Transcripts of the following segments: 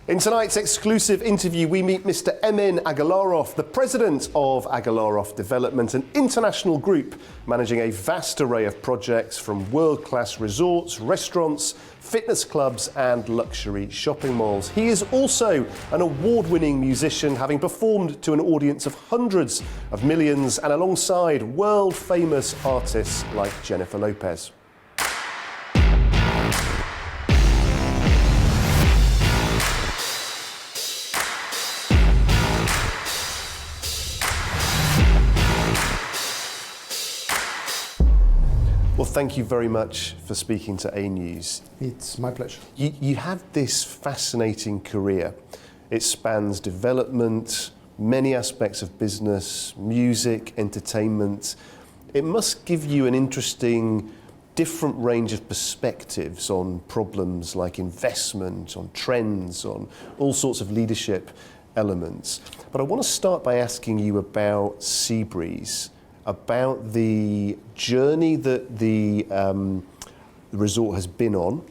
In tonight's exclusive interview, we meet Mr. Emin Agalarov, the president of Agalarov Development, an international group managing a vast array of projects from world-class resorts, restaurants, fitness clubs and luxury shopping malls. He is also an award-winning musician, having performed to an audience of hundreds of millions and alongside world-famous artists like Jennifer Lopez. Well, thank you very much for speaking to AnewZ. It's my pleasure. You have this fascinating career. It spans development, many aspects of business, music, entertainment. It must give you an interesting, different range of perspectives on problems like investment, on trends, on all sorts of leadership elements. But I want to start by asking you about Seabreeze, about the journey that the resort has been on,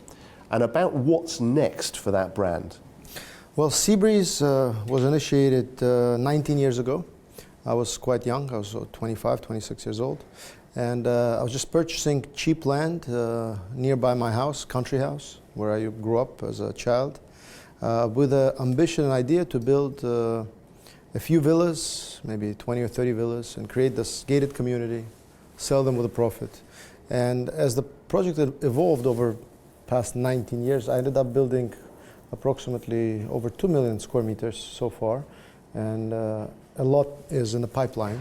and about what's next for that brand. Well, Seabreeze was initiated 19 years ago. I was quite young, I was 25, 26 years old. And I was just purchasing cheap land nearby my house, country house, where I grew up as a child, with the ambition and idea to build a few villas, maybe 20 or 30 villas, and create this gated community, sell them with a profit. And as the project evolved over past 19 years, I ended up building approximately over 2 million square meters so far, and a lot is in the pipeline.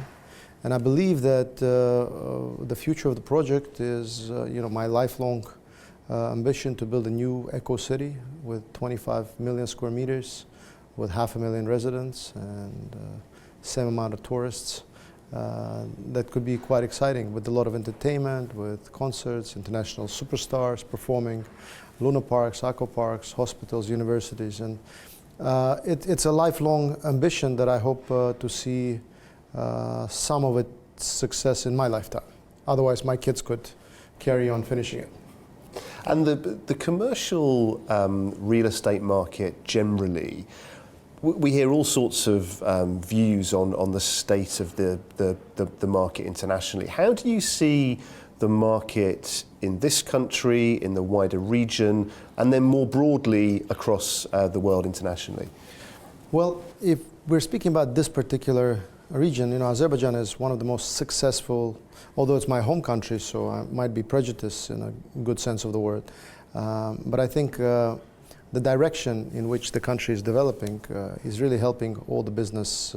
And I believe that the future of the project is my lifelong ambition to build a new eco-city with 25 million square meters, with 500,000 residents and same amount of tourists. That could be quite exciting, with a lot of entertainment, with concerts, international superstars performing, luna parks, aqua parks, hospitals, universities. And it's a lifelong ambition that I hope to see some of its success in my lifetime. Otherwise, my kids could carry on finishing it. And the commercial real estate market generally, we hear all sorts of views on the state of the market internationally. How do you see the market in this country, in the wider region, and then more broadly across the world internationally? Well, if we're speaking about this particular region, Azerbaijan is one of the most successful, although it's my home country, so I might be prejudiced in a good sense of the word. But I think the direction in which the country is developing is really helping all the business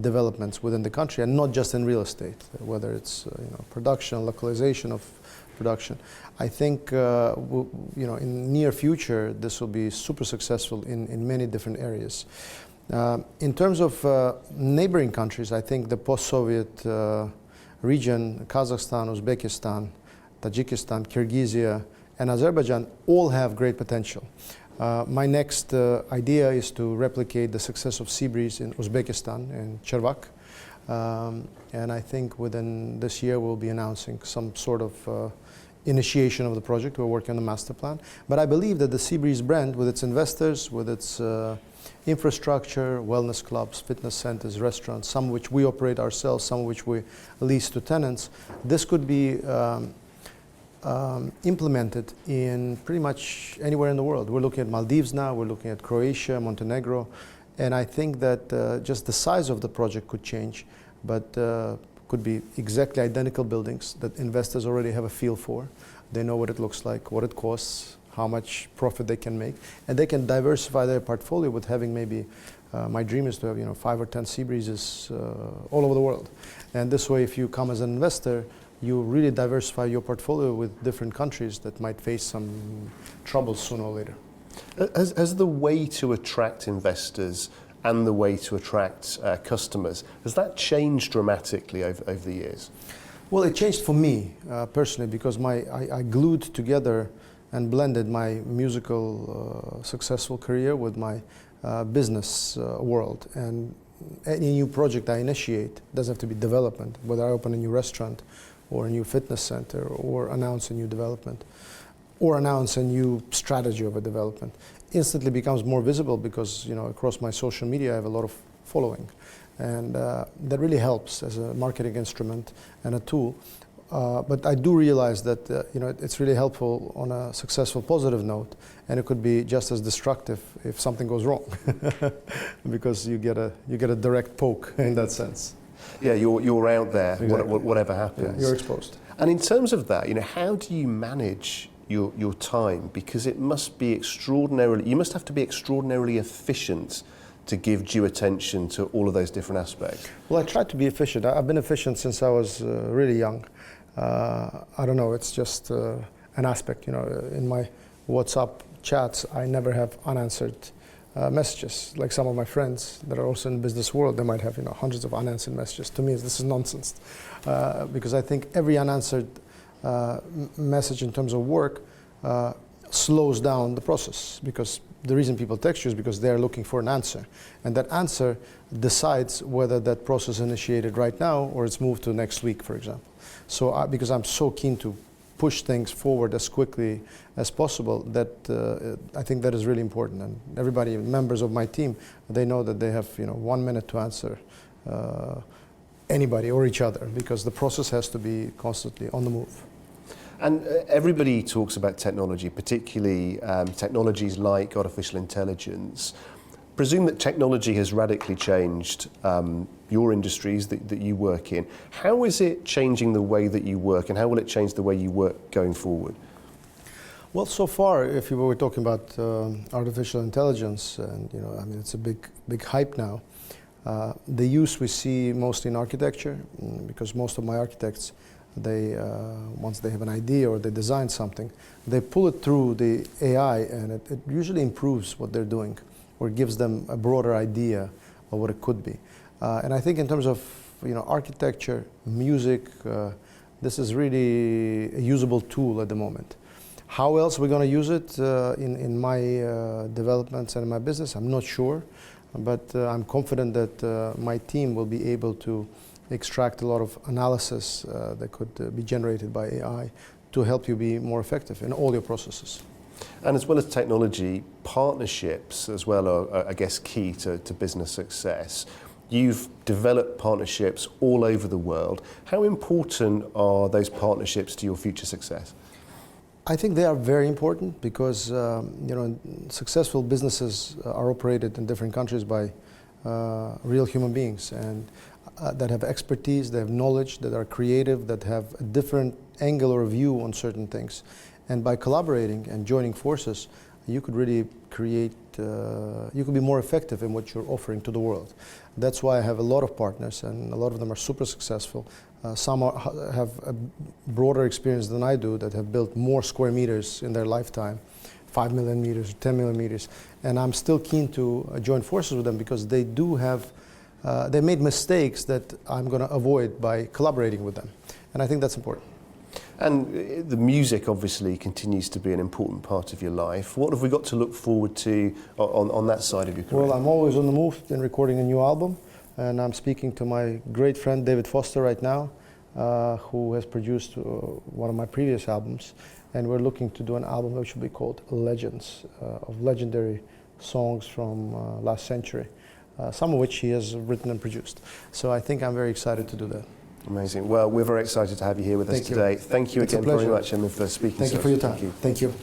developments within the country, and not just in real estate, whether it's production, localization of production. I think in near future this will be super successful in many different areas. In terms of neighboring countries, I think the post-Soviet region, Kazakhstan, Uzbekistan, Tajikistan, Kyrgyzia, and Azerbaijan all have great potential. My next idea is to replicate the success of Seabreeze in Uzbekistan, in Chervak. And I think within this year we'll be announcing some sort of initiation of the project. We're working on the master plan. But I believe that the Seabreeze brand, with its investors, with its infrastructure, wellness clubs, fitness centers, restaurants, some of which we operate ourselves, some of which we lease to tenants, this could be implemented in pretty much anywhere in the world. We're looking at Maldives now, we're looking at Croatia, Montenegro, and I think that just the size of the project could change, but could be exactly identical buildings that investors already have a feel for. They know what it looks like, what it costs, how much profit they can make, and they can diversify their portfolio with having maybe, my dream is to have 5 or 10 Seabreezes all over the world. And this way, if you come as an investor, you really diversify your portfolio with different countries that might face some troubles sooner or later. Has the way to attract investors and the way to attract customers, has that changed dramatically over the years? Well, it changed for me personally, because I glued together and blended my musical successful career with my business world. And any new project I initiate doesn't have to be development, whether I open a new restaurant or a new fitness center or announce a new development. or announce a new strategy of a development, instantly becomes more visible because, you know, across my social media I have a lot of following. And that really helps as a marketing instrument and a tool. But I do realize that you know, it's really helpful on a successful positive note, and it could be just as destructive if something goes wrong, because you get a direct poke in that sense. Yeah, you're out there, Exactly. whatever happens. Yeah, you're exposed. And in terms of that, you know, how do you manage your time? Because it must be you must have to be extraordinarily efficient to give due attention to all of those different aspects. Well, I try to be efficient. I've been efficient since I was really young. I don't know, it's just an aspect, you know, in my WhatsApp chats, I never have unanswered messages. Like some of my friends that are also in the business world, they might have, you know, hundreds of unanswered messages. To me, this is nonsense, because I think every unanswered message in terms of work slows down the process, because the reason people text you is because they're looking for an answer, and that answer decides whether that process is initiated right now or it's moved to next week, for example. So because I'm so keen to push things forward as quickly as possible, that I think that is really important. And everybody, members of my team, they know that they have, you know, 1 minute to answer anybody or each other, because the process has to be constantly on the move. And everybody talks about technology, particularly technologies like artificial intelligence. Presume that technology has radically changed your industries that you work in. How is it changing the way that you work, and how will it change the way you work going forward? Well, so far, if you were talking about artificial intelligence, and, you know, I mean, it's a big hype now. The use we see mostly in architecture, because most of my architects, they once they have an idea or they design something, they pull it through the AI, and it usually improves what they're doing, or gives them a broader idea of what it could be. And I think in terms of, you know, architecture, music, this is really a usable tool at the moment. How else we're going to use it in my developments and in my business, I'm not sure, but I'm confident that my team will be able to extract a lot of analysis that could be generated by AI to help you be more effective in all your processes. And as well as technology, partnerships as well are, I guess, key to business success. You've developed partnerships all over the world. How important are those partnerships to your future success? I think they are very important because you know, successful businesses are operated in different countries by real human beings, and that have expertise, they have knowledge, that are creative, that have a different angle or view on certain things. And by collaborating and joining forces, you could really create, you could be more effective in what you're offering to the world. That's why I have a lot of partners, and a lot of them are super successful. Some have a broader experience than I do, that have built more square meters in their lifetime, 5 million meters, 10 million meters. And I'm still keen to join forces with them, because they do have, they made mistakes that I'm going to avoid by collaborating with them. And I think that's important. And the music obviously continues to be an important part of your life. What have we got to look forward to on that side of your career? Well, I'm always on the move in recording a new album, and I'm speaking to my great friend David Foster right now, who has produced one of my previous albums, and we're looking to do an album which will be called Legends, of legendary songs from last century, some of which he has written and produced. So I think I'm very excited to do that. Amazing. Well, we're very excited to have you here with us today. Thank you again very much, Emin, for speaking to us. Thank you for your time. Thank you.